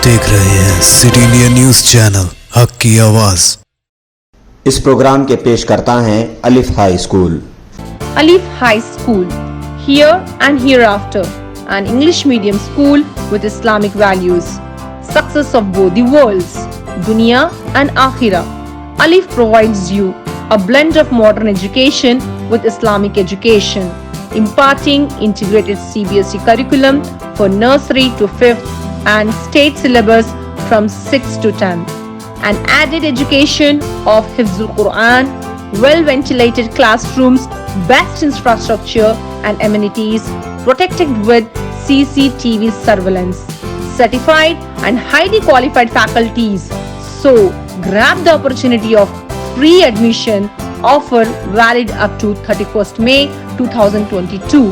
देख रहे हैं सिटी इंडिया न्यूज चैनल, हक की आवाज। इस प्रोग्राम के पेशकर्ता हैं अलिफ high school. Alif High School, here and hereafter, an English medium school with Islamic values. Success of both the worlds, Dunya and Akhirah. Alif provides you a blend of modern education with Islamic education, imparting integrated CBSE curriculum for nursery to 5th and state syllabus from 6th to 10th. An added education of Hifzul Quran, well-ventilated classrooms, best infrastructure and amenities, protected with CCTV surveillance, certified and highly qualified faculties. So, grab the opportunity of free admission offer valid up to 31st May 2022.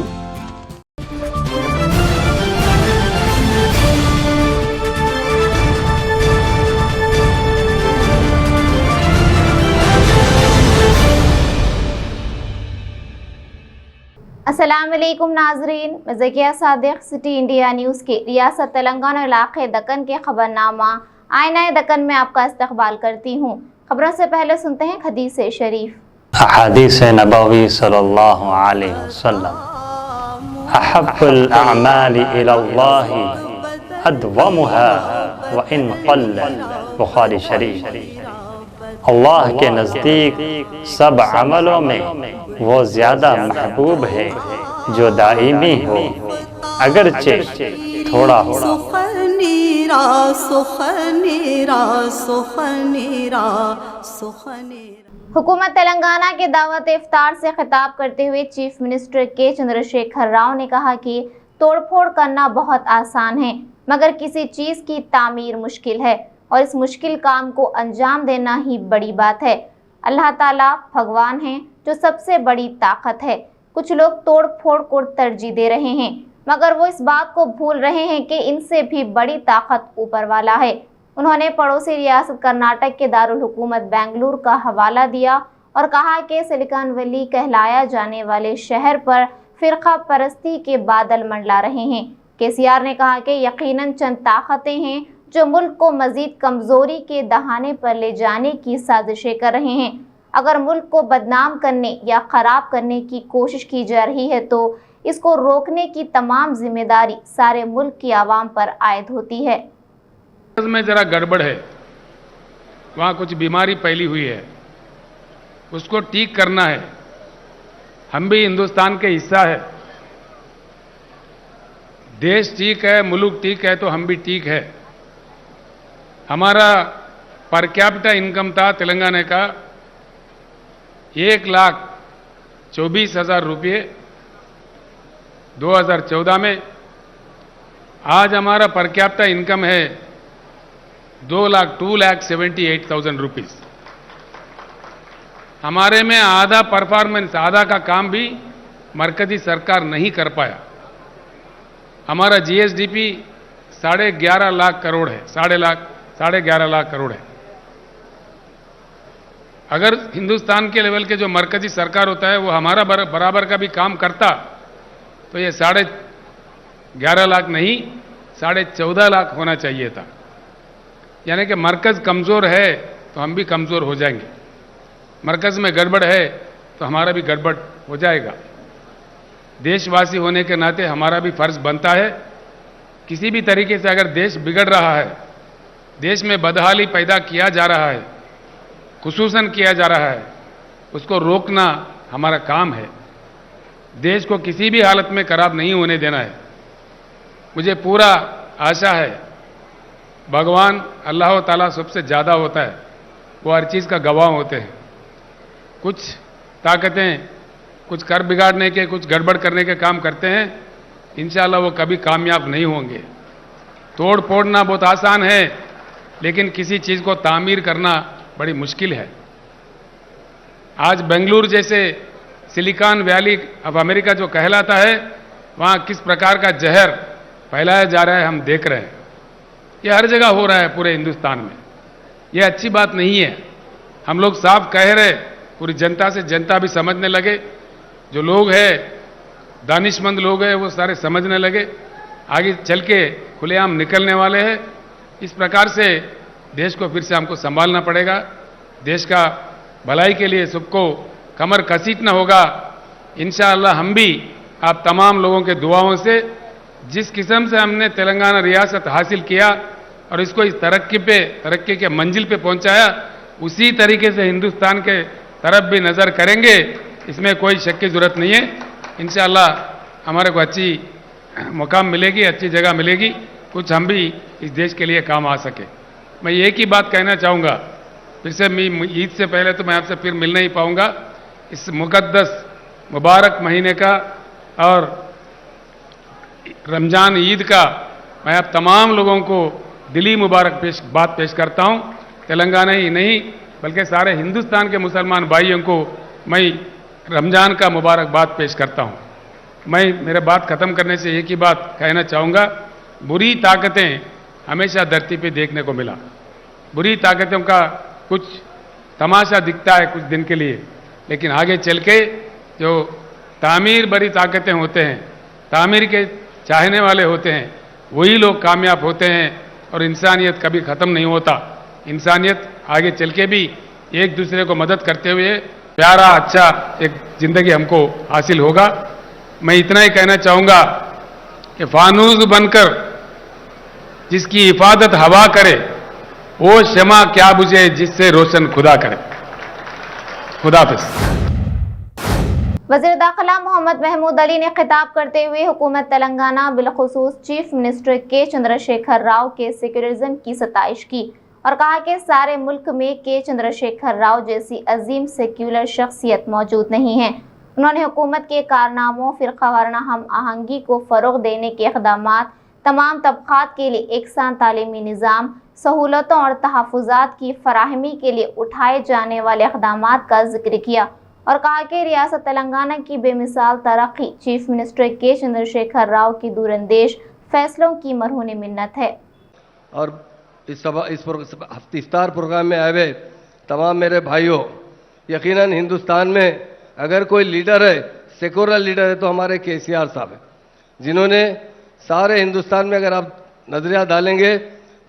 अस्सलामुअलैकुम नाजरीन, मैं Zakia Sadiq city India news के रियासत तेलंगाना इलाके दक्कन के खबरनामा आईना दक्कन में आपका इस्तकबाल करती हूँ। खबरों से पहले सुनते हैं हदीस शरीफ। हदीस नबवी सल्लल्लाहु अलैहि वसल्लम, अहब्बुल अअमालि इलल्लाहि अदवमुहा व इन क़ल्ल, बुखारी शरीफ। अल्लाह के नज़दीक सब अमलों में वो ज़्यादा महबूब है जो दाइमी हो, अगरचे थोड़ा हो। हुकूमत तेलंगाना के दावत इफ्तार से खिताब करते हुए चीफ मिनिस्टर के चंद्रशेखर राव ने कहा कि तोड़फोड़ करना बहुत आसान है, मगर किसी चीज़ की तामीर मुश्किल है और इस मुश्किल काम को अंजाम देना ही बड़ी बात है। अल्लाह ताला भगवान हैं जो सबसे बड़ी ताकत है। कुछ लोग तोड़ फोड़ को तरजीह दे रहे हैं, मगर वो इस बात को भूल रहे हैं कि इनसे भी बड़ी ताकत ऊपर वाला है। उन्होंने पड़ोसी रियासत कर्नाटक के दारुल हुकूमत बेंगलुरु का हवाला दिया और कहा कि सिलिकॉन वैली कहलाया जाने वाले शहर पर फिरका परस्ती के बादल मंडला रहे हैं। केसीआर ने कहा कि यकीनन चंद ताकतें हैं जो मुल्क को मजीद कमजोरी के दहाने पर ले जाने की साजिशें कर रहे हैं। अगर मुल्क को बदनाम करने या खराब करने की कोशिश की जा रही है तो इसको रोकने की तमाम जिम्मेदारी सारे मुल्क की आवाम पर आयद होती है। में जरा गड़बड़ है, वहाँ कुछ बीमारी फैली हुई है, उसको ठीक करना है। हम भी हिंदुस्तान के हिस्सा है, देश ठीक है, मुल्क ठीक है तो हम भी ठीक है। हमारा पर कैपिटा इनकम था तेलंगाना का 1,24,000 रुपये 2014 में। आज हमारा पर कैपिटा इनकम है 2,78,000 रुपीज़। हमारे में आधा परफॉर्मेंस, आधा का काम भी मरकजी सरकार नहीं कर पाया। हमारा जीएसडीपी 11.5 लाख करोड़ है, 11.5 लाख करोड़ है। अगर हिंदुस्तान के लेवल के जो मरकजी सरकार होता है वो हमारा बराबर का भी काम करता तो ये 11.5 लाख नहीं 14.5 लाख होना चाहिए था। यानी कि मरकज कमज़ोर है तो हम भी कमज़ोर हो जाएंगे, मरकज में गड़बड़ है तो हमारा भी गड़बड़ हो जाएगा। देशवासी होने के नाते हमारा भी फर्ज बनता है, किसी भी तरीके से अगर देश बिगड़ रहा है, देश में बदहाली पैदा किया जा रहा है, खुसूसन किया जा रहा है, उसको रोकना हमारा काम है। देश को किसी भी हालत में खराब नहीं होने देना है। मुझे पूरा आशा है भगवान अल्लाह ताला सबसे ज़्यादा होता है, वो हर चीज़ का गवाह होते हैं। कुछ ताकतें कुछ कर बिगाड़ने के, कुछ गड़बड़ करने के काम करते हैं, इंशाअल्लाह वो कभी कामयाब नहीं होंगे। तोड़ फोड़ना बहुत आसान है, लेकिन किसी चीज़ को तामीर करना बड़ी मुश्किल है। आज बेंगलुरु जैसे सिलिकॉन वैली ऑफ अमेरिका जो कहलाता है, वहाँ किस प्रकार का जहर फैलाया जा रहा है हम देख रहे हैं। ये हर जगह हो रहा है पूरे हिंदुस्तान में, ये अच्छी बात नहीं है। हम लोग साफ कह रहे, पूरी जनता से जनता भी समझने लगे, जो लोग हैं दानिशमंद लोग हैं वो सारे समझने लगे, आगे चल के खुलेआम निकलने वाले हैं। इस प्रकार से देश को फिर से हमको संभालना पड़ेगा। देश का भलाई के लिए सबको कमर कसीटना होगा। इंशाअल्लाह हम भी आप तमाम लोगों के दुआओं से जिस किस्म से हमने तेलंगाना रियासत हासिल किया और इसको इस तरक्की के मंजिल पे पहुंचाया, उसी तरीके से हिंदुस्तान के तरफ भी नज़र करेंगे, इसमें कोई शक की ज़रूरत नहीं है। इंशाअल्लाह हमारे को अच्छी मुकाम मिलेगी, अच्छी जगह मिलेगी, कुछ हम भी इस देश के लिए काम आ सके। मैं एक ही बात कहना चाहूँगा, फिर से ईद से पहले तो मैं आपसे फिर मिल नहीं पाऊँगा। इस मुक़द्दस मुबारक महीने का और रमज़ान ईद का मैं आप तमाम लोगों को दिली मुबारक बात पेश करता हूँ। तेलंगाना ही नहीं बल्कि सारे हिंदुस्तान के मुसलमान भाइयों को मैं रमज़ान का मुबारकबाद पेश करता हूँ। मैं मेरे बात ख़त्म करने से एक ही बात कहना चाहूँगा, बुरी ताकतें हमेशा धरती पे देखने को मिला। बुरी ताकतों का कुछ तमाशा दिखता है कुछ दिन के लिए, लेकिन आगे चल के जो तामीर भरी ताकतें होते हैं, तामीर के चाहने वाले होते हैं, वही लोग कामयाब होते हैं और इंसानियत कभी ख़त्म नहीं होता। इंसानियत आगे चल के भी एक दूसरे को मदद करते हुए प्यारा अच्छा एक ज़िंदगी हमको हासिल होगा। मैं इतना ही कहना चाहूँगा कि फानूस बनकर जिसकी हिफाजत हवा करे, वो शमा क्या बुझे जिससे रोशन खुदा करे। खुदाफिज। वज़ीर दाखिला मोहम्मद महमूद अली ने खिताब करते हुए हुकूमत तेलंगाना बिलखुसूस चीफ मिनिस्टर के चंद्रशेखर राव के सेक्युलरिज्म की सताइश की और कहा कि सारे मुल्क में के चंद्रशेखर राव जैसी अजीम सेक्युलर शख्सियत मौजूद नहीं है। उन्होंने हुकूमत के कारनामों, फ़िरका वाराना हम आहंगी को फ़रोग़ देने के इक़दामात, तमाम तबक़ात के लिए एकसान तालीमी निज़ाम, सहूलतों और तहफ़्फ़ुज़ात की फ़राहमी के लिए उठाए जाने वाले इक़दामात का जिक्र किया और कहा कि रियासत तेलंगाना की बेमिसाल तरक्की चीफ मिनिस्टर के चंद्रशेखर राव की दूरंदेश फैसलों की मरहून मिन्नत है। और इस इफ्तार प्रोग्राम में आए हुए तमाम मेरे भाइयों, यकीनन हिंदुस्तान में अगर कोई लीडर है, सेकुलर लीडर है, तो हमारे केसीआर साहब हैं, जिन्होंने सारे हिंदुस्तान में अगर आप नजरिया डालेंगे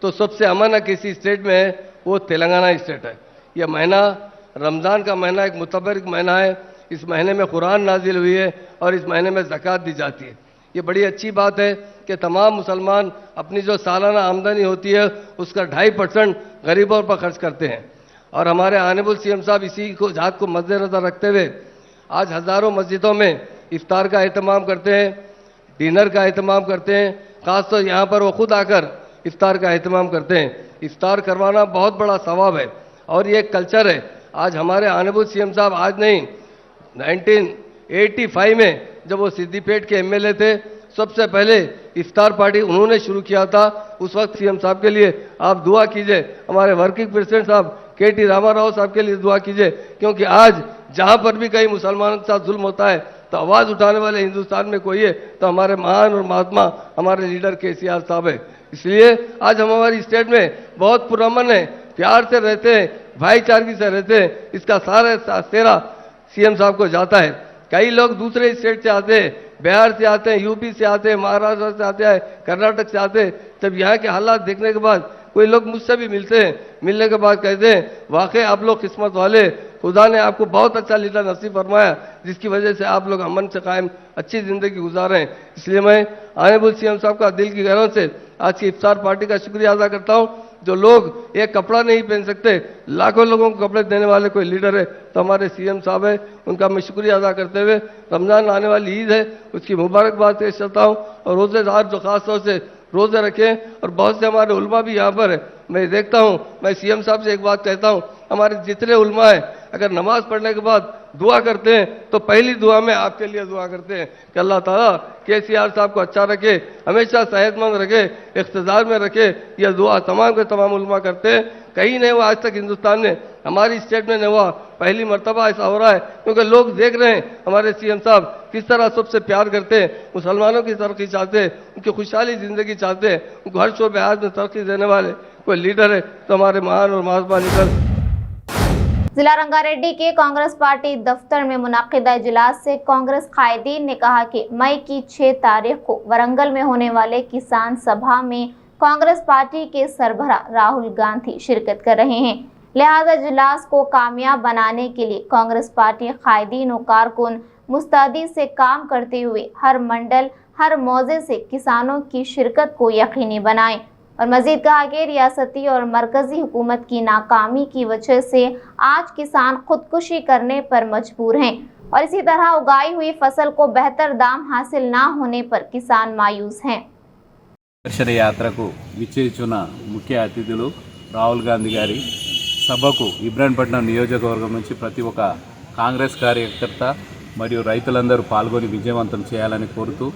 तो सबसे अमन किसी स्टेट में है वो तेलंगाना स्टेट है। यह महीना रमज़ान का महीना एक मुतबरक महीना है। इस महीने में कुरान नाजिल हुई है और इस महीने में ज़कात दी जाती है। ये बड़ी अच्छी बात है कि तमाम मुसलमान अपनी जो सालाना आमदनी होती है उसका 2.5% गरीबों पर खर्च करते हैं। और हमारे आनेबुल सीएम साहब इसी को जात को मद्देनज़र रखते हुए आज हज़ारों मस्जिदों में इफ्तार का एहतमाम करते हैं, डिनर का एहतमाम करते हैं। ख़ासतौर यहाँ पर वो खुद आकर इफ्तार का एहतमाम करते हैं। इफ्तार करवाना बहुत बड़ा सवाब है और ये एक कल्चर है। आज हमारे आनेबुल सीएम साहब आज नहीं, 1985 में जब वो सिद्दीपेट के एमएलए थे, सबसे पहले इफ्तार पार्टी उन्होंने शुरू किया था। उस वक्त सीएम साहब के लिए आप दुआ कीजिए, हमारे वर्किंग प्रेसिडेंट साहब केटी रामाराव साहब के लिए दुआ कीजिए, क्योंकि आज जहां पर भी कहीं मुसलमानों के साथ जुल्म होता है तो आवाज़ उठाने वाले हिंदुस्तान में कोई है तो हमारे महान और महात्मा हमारे लीडर केसीआर साहब है। इसलिए आज हम हमारी स्टेट में बहुत पुरअमन है, प्यार से रहते हैं, भाईचारगी से रहते हैं। इसका सारा सेरा सीएम साहब को जाता है। कई लोग दूसरे स्टेट से आते हैं, बिहार से आते हैं, यूपी से आते हैं, महाराष्ट्र से आते हैं, कर्नाटक से आते हैं। जब यहाँ के हालात देखने के बाद कोई लोग मुझसे भी मिलते हैं, मिलने के बाद कहते हैं वाकई आप लोग किस्मत वाले, खुदा ने आपको बहुत अच्छा लीडर नसीब फरमाया जिसकी वजह से आप लोग अमन से कायम अच्छी ज़िंदगी गुजार रहे हैं। इसलिए मैं आनेबुल सीएम साहब का दिल की गहराई से आज की इफ्तार पार्टी का शुक्रिया अदा करता हूँ। जो लोग एक कपड़ा नहीं पहन सकते, लाखों लोगों को कपड़े देने वाले कोई लीडर है तो हमारे सीएम साहब है, उनका मैं शुक्रिया अदा करते हुए रमज़ान आने वाली ईद है उसकी मुबारकबाद पेश करता हूँ। और रोज़ेदार जो खास तौर से रोज़े रखें, और बहुत से हमारे उलमा भी यहाँ पर है। मैं देखता हूँ, मैं सीएम साहब से एक बात कहता हूँ, हमारे जितने उलमा हैं अगर नमाज पढ़ने के बाद दुआ करते हैं तो पहली दुआ में आपके लिए दुआ करते हैं कि अल्लाह ताला केसीआर साहब को अच्छा रखे, हमेशा सेहतमंद रखे, इख्तिदार में रखे। यह दुआ तमाम के तमाम उलमा करते हैं। कहीं नहीं हुआ आज तक हिंदुस्तान में, हमारी स्टेट में नहीं हुआ, पहली मर्तबा ऐसा हो रहा है, क्योंकि लोग देख रहे हैं हमारे सीएम साहब किस तरह सबसे प्यार करते हैं, मुसलमानों की तरक्की चाहते हैं, उनकी खुशहाली ज़िंदगी चाहते हैं, उनको हर शोबे आज में तरक्की देने वाले कोई लीडर है तो हमारे महान और महात्मा लीडर। जिला रंगारेड्डी के कांग्रेस पार्टी दफ्तर में मुनाकिदा इजलास से कांग्रेस कायदीन ने कहा कि मई की 6 तारीख को वरंगल में होने वाले किसान सभा में कांग्रेस पार्टी के सरबराह राहुल गांधी शिरकत कर रहे हैं। लिहाजा इजलास को कामयाब बनाने के लिए कांग्रेस पार्टी कायदीन और कारकुन मुस्तैदी से काम करते हुए हर मंडल हर मौजे से किसानों की शिरकत को यकीनी बनाएं। और मजीद कहा कि रियासती और मरकजी हुकूमत की नाकामी की वजह से आज किसान खुदकुशी करने पर मजबूर हैं और इसी तरह उगाई हुई फसल को बेहतर दाम हासिल ना होने पर किसान मायूस हैं। దర్శన యాత్రకు విచ్చేస్తున్న ముఖ్య అతిథులు రాహుల్ గాంధీ గారి సభకు ఇబ్రాహీంపట్నం నియోజకవర్గం నుంచి ప్రతి ఒక్క కాంగ్రెస్ కార్యకర్త మరియు రైతులందరూ పాల్గొని విజయవంతం చేయాలని కోరుతూ,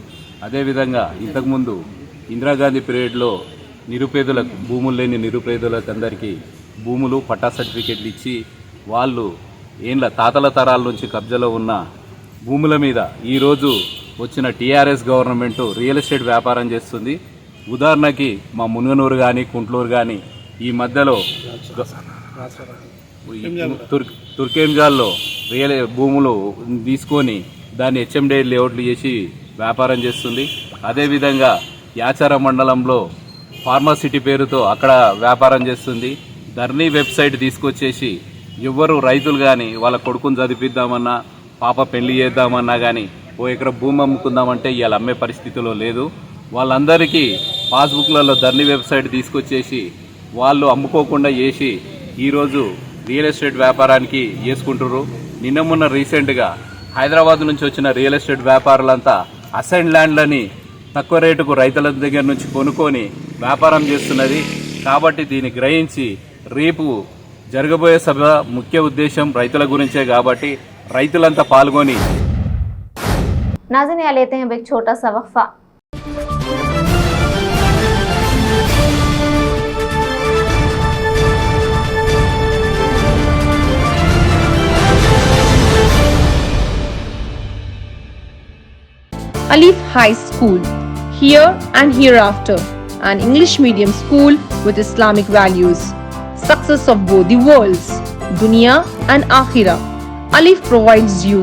అదేవిధంగా ఇంతకుముందు ఇందిరాగాంధీ పీరియడ్లో నిరుపేదలకు భూములు లేని నిరుపేదలకు అందరికీ భూములు పట్టా సర్టిఫికెట్లు ఇచ్చి వాళ్ళు ఏండ్ల తాతల తరాల నుంచి కబ్జాలో ఉన్న భూముల మీద ఈరోజు వచ్చిన టీఆర్ఎస్ గవర్నమెంట్ రియల్ ఎస్టేట్ వ్యాపారం చేస్తుంది. ఉదాహరణకి మా మునుగనూరు కానీ కుంట్లూరు కానీ ఈ మధ్యలో తుర్కేంజాల్లో భూములు తీసుకొని దాన్ని హెచ్ఎండే లేఅవుట్లు చేసి వ్యాపారం చేస్తుంది. అదేవిధంగా యాచార మండలంలో ఫార్మాసిటీ పేరుతో అక్కడ వ్యాపారం చేస్తుంది. ధర్నీ వెబ్సైట్ తీసుకొచ్చేసి ఎవరు రైతులు కానీ వాళ్ళ కొడుకుని చదివిద్దామన్నా పాప పెళ్లి చేద్దామన్నా కానీ ఓ ఎకరా భూమి అమ్ముకుందామంటే ఇవాళ అమ్మే పరిస్థితిలో లేదు. వాళ్ళందరికీ పాస్బుక్లలో ధర్నీ వెబ్సైట్ తీసుకొచ్చేసి వాళ్ళు అమ్ముకోకుండా చేసి ఈరోజు రియల్ ఎస్టేట్ వ్యాపారానికి చేసుకుంటారు. నిన్న మొన్న రీసెంట్గా హైదరాబాద్ నుంచి వచ్చిన రియల్ ఎస్టేట్ వ్యాపారులంతా అసైన్ ల్యాండ్లని తక్కువ రేటుకు రైతుల దగ్గర నుంచి కొనుక్కొని వ్యాపారం చేస్తున్నది. కాబట్టి దీన్ని గ్రహించి రేపు జరగబోయే సభ ముఖ్య ఉద్దేశం రైతుల గురించే కాబట్టి రైతులంతా పాల్గొని नाज़रीन यहाँ लेते हैं एक छोटा सा वक्फा। Alif High School, here and hereafter, an English medium school with Islamic values. Success of both the worlds, Dunya and Akhirah. Alif provides you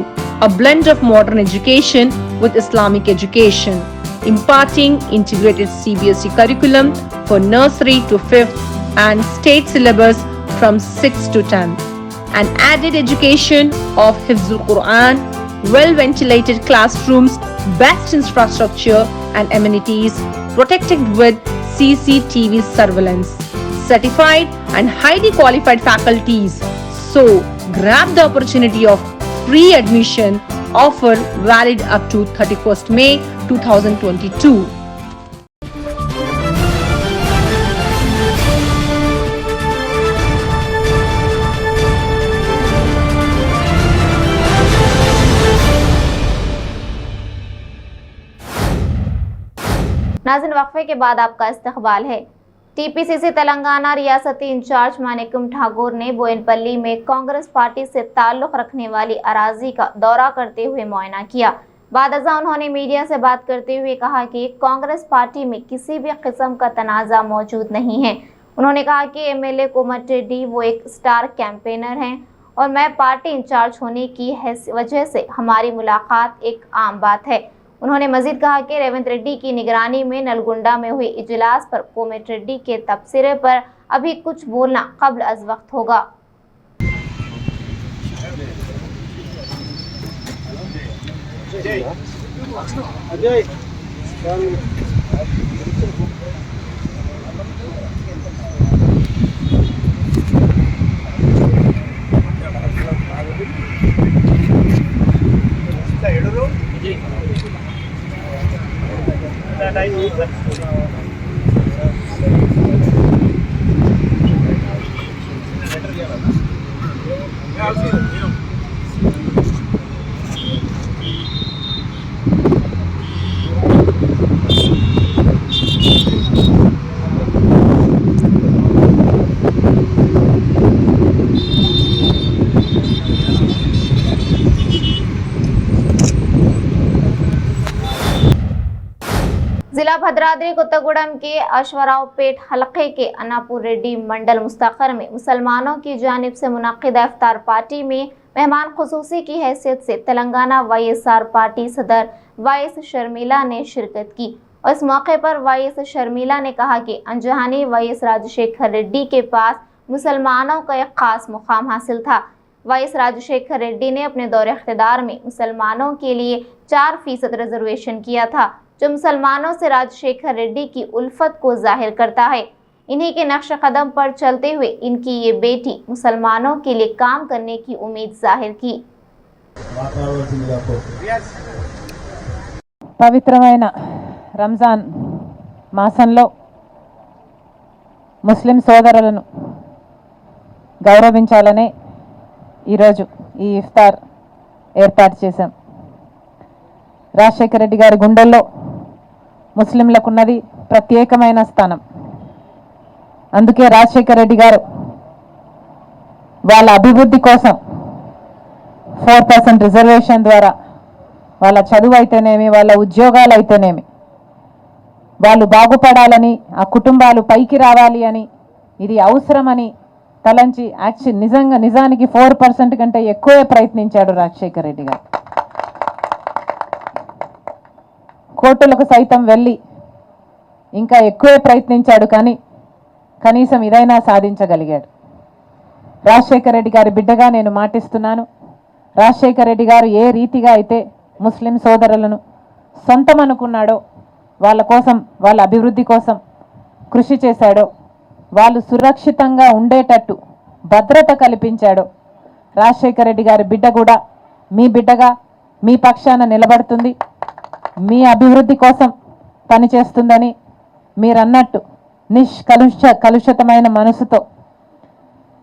a blend of modern education with Islamic education, imparting integrated CBSE curriculum for nursery to 5th and state syllabus from 6th to 10th. An added education of Hifzul Quran, well-ventilated classrooms, best infrastructure and amenities, protected with CCTV surveillance, certified and highly qualified faculties. So, grab the opportunity of free admission offer valid up to 31st May 2022. नाज़रीन वक्फे के बाद आपका इस्तकबाल है। TPCC Telangana रियासती in charge Manickam Thakur ने बोयनपल्ली में Congress party से ताल्लुक रखने वाली अराजी का दौरा करते हुए मुआयना किया। बाद अज़ा उन्होंने मीडिया से बात करते हुए कहा कि कांग्रेस पार्टी में किसी भी किस्म का तनाज़ा मौजूद नहीं है। उन्होंने कहा कि एमएलए कोमट रेड्डी वो एक स्टार कैंपेनर हैं और मैं पार्टी इंचार्ज होने की वजह से हमारी मुलाकात एक आम बात है। उन्होंने मजीद कहा कि रेवंत रेड्डी की निगरानी में नलगुंडा में हुए इजलास पर कोमट रेड्डी के तबसरे पर अभी कुछ बोलना कब्ल अज वक्त होगा। जिला भद्राद्री कोत्तगूडम के अश्वरावपेट हलके के अनापुर रेड्डी मंडल मुस्तकर में मुसलमानों की जानिब से मुनक्किदा इफ्तार पार्टी में मेहमान खुसूसी की हैसियत से तेलंगाना वाईएसआर पार्टी सदर वाईएस शर्मिला ने शिरकत की। और इस मौके पर वाईएस शर्मिला ने कहा कि अनजाने वाईएस राजशेखर रेड्डी के पास मुसलमानों का एक खास मुकाम हासिल था। वाईएस राजशेखर रेड्डी ने अपने दौरे इख्तिदार में मुसलमानों के लिए 4% रिजर्वेशन किया था, जो मुसलमानों से राजशेखर रेड्डी की उल्फत को जाहिर करता है। इन्हीं के नक्श कदम पर चलते हुए इनकी ये बेटी मुसलमानों के लिए काम करने की उम्मीद जाहिर की। పవిత్రమైన రంజాన్ మాసంలో ముస్లిం సోదరులను గౌరవించాలనే ఈరోజు ఈ ఇఫ్తార్ ఏర్పాటు చేశాం. రాజశేఖర రెడ్డి గారి గుండెల్లో ముస్లింలకు ఉన్నది ప్రత్యేకమైన స్థానం. అందుకే రాజశేఖర రెడ్డి గారు వాళ్ళ అభివృద్ధి కోసం 4% రిజర్వేషన్ ద్వారా వాళ్ళ చదువు అయితేనేమి, వాళ్ళ ఉద్యోగాలు అయితేనేమి, వాళ్ళు బాగుపడాలని, ఆ కుటుంబాలు పైకి రావాలి అని, ఇది అవసరమని తలంచి నిజానికి 4% కంటే ఎక్కువే ప్రయత్నించాడు రాజశేఖర రెడ్డి గారు. కోర్టులకు సైతం వెళ్ళి ఇంకా ఎక్కువే ప్రయత్నించాడు, కానీ కనీసం ఇదైనా సాధించగలిగాడు. రాజశేఖర రెడ్డి గారి బిడ్డగా నేను మాటిస్తున్నాను, రాజశేఖర రెడ్డి గారు ఏ రీతిగా అయితే ముస్లిం సోదరులను సొంతం అనుకున్నాడో, వాళ్ళ కోసం, వాళ్ళ అభివృద్ధి కోసం కృషి చేశాడో, వాళ్ళు సురక్షితంగా ఉండేటట్టు భద్రత కల్పించాడో, రాజశేఖర రెడ్డి గారి బిడ్డ కూడా మీ బిడ్డగా మీ పక్షాన నిలబడుతుంది, మీ అభివృద్ధి కోసం పనిచేస్తుందని మీరన్నట్టు కలుషితమైన మనసుతో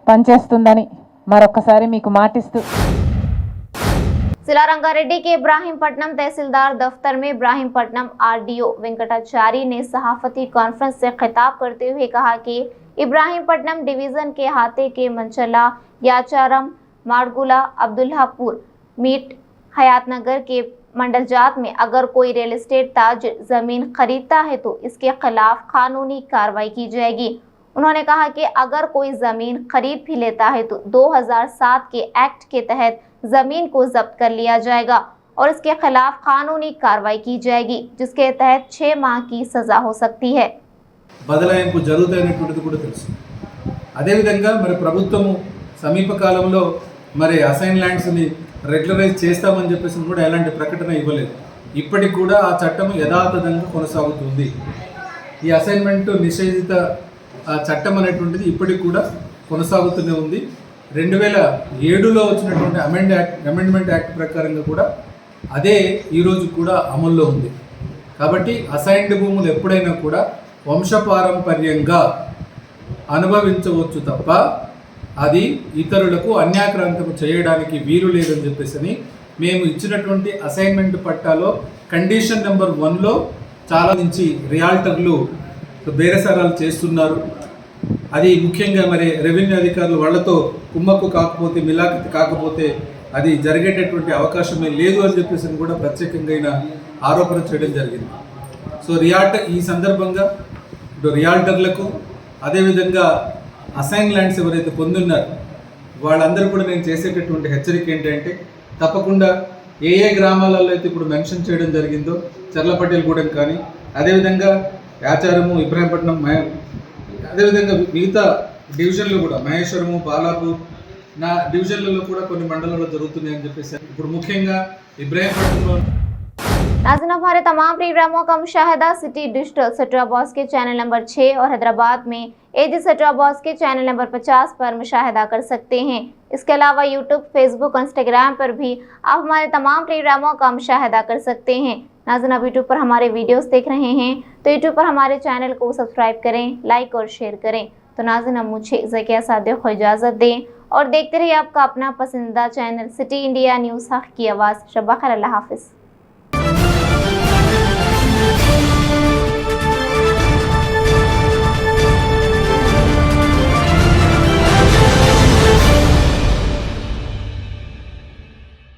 పనిచేస్తుందని మరొకసారి మీకు మాటిస్తూ जिला रंगारेड्डी के इब्राहिमपट्टनम तहसीलदार दफ्तर में इब्राहिमपट्टनम आरडीओ वेंकटाचारी ने सहाफती कॉन्फ्रेंस से खिताब करते हुए कहा कि इब्राहिमपट्टनम डिवीजन के हाथे के मंचला, याचारम, माड़गुला, अब्दुल्लापुर, मीट, हयातनगर के मंडल जात में अगर कोई रियल एस्टेट ताजिर जमीन खरीदता है तो इसके खिलाफ कानूनी कार्रवाई की जाएगी। उन्होंने कहा कि अगर कोई जमीन खरीद भी लेता है तो 2007 के एक्ट के तहत जमीन को जब्त कर लिया जाएगा और इसके खिलाफ कानूनी कार्रवाई की जाएगी, जिसके तहत 6 माह की सजा हो सकती है। బదలాయింపు జరుగుతాయనేటువంటిది కూడా తెలుసు. అదేవిధంగా మరి ప్రభుత్వము సమీప కాలంలో మరి అసైన్ ల్యాండ్స్ని రెగ్యులరైజ్ చేస్తామని చెప్పేసి కూడా ఎలాంటి ప్రకటన ఇవ్వలేదు. ఇప్పటికి కూడా ఆ చట్టం యథాతథంగా కొనసాగుతుంది. ఈ అసైన్మెంట్ నిషేధిత చట్టం అనేటువంటిది ఇప్పటికి కూడా కొనసాగుతూనే ఉంది. 2007లో వచ్చినటువంటి అమెండ్మెంట్ యాక్ట్ ప్రకారంగా కూడా అదే ఈరోజు కూడా అమల్లో ఉంది. కాబట్టి అసైన్డ్ భూములు ఎప్పుడైనా కూడా వంశపారంపర్యంగా అనుభవించవచ్చు తప్ప అది ఇతరులకు అన్యాక్రాంతం చేయడానికి వీలు లేదని చెప్పేసి మేము ఇచ్చినటువంటి అసైన్మెంట్ పట్టాలో కండిషన్ నెంబర్ 1లో చాలా నుంచి రియాల్టర్లు బేరసారాలు చేస్తున్నారు. అది ముఖ్యంగా మరి రెవెన్యూ అధికారులు వాళ్ళతో కుమ్మక్కు కాకపోతే, మిలాఖత్ కాకపోతే అది జరిగేటటువంటి అవకాశమే లేదు అని చెప్పేసి కూడా ప్రత్యేకంగా ఆరోపణ చేయడం జరిగింది. సో ఈ సందర్భంగా రియాల్టర్లకు అదేవిధంగా అసైన్ ల్యాండ్స్ ఎవరైతే పొందున్నారో వాళ్ళందరూ కూడా నేను చేసేటటువంటి హెచ్చరిక ఏంటంటే, తప్పకుండా ఏ గ్రామాలలో అయితే ఇప్పుడు మెన్షన్ చేయడం జరిగిందో చర్లపట్టేలగూడెం కానీ, అదేవిధంగా యాచారము, ఇబ్రాహింపట్నం, అదేవిధంగా మిగతా డివిజన్లు కూడా మహేశ్వరము, బాలాపూర్ నా డివిజన్లలో కూడా కొన్ని మండలాల్లో జరుగుతున్నాయని చెప్పేసి ఇప్పుడు ముఖ్యంగా ఇబ్రాహింపట్నంలో नाज़रीन, हमारे तमाम प्रोग्रामों का मुशाहिदा सिटी डिजिटल सेटअप बॉक्स के चैनल नंबर 6 और हैदराबाद में एजी सेटअप बॉक्स के चैनल नंबर 50 पर मुशाहिदा कर सकते हैं। इसके अलावा यूट्यूब, फेसबुक और इंस्टाग्राम पर भी आप हमारे तमाम प्रोग्रामों का मुशाहिदा कर सकते हैं। नाज़रीन, आप यूट्यूब पर हमारे वीडियोस देख रहे हैं तो यूट्यूब पर हमारे चैनल को सब्सक्राइब करें, लाइक और शेयर करें। तो नाज़रीन, अब मुझे ज़किया सादिक को इजाज़त दें और देखते रहिए आपका अपना पसंदीदा चैनल सिटी इंडिया न्यूज़ हक़ की आवाज़। शब ख़ैर, अल्लाह हाफ़िज़।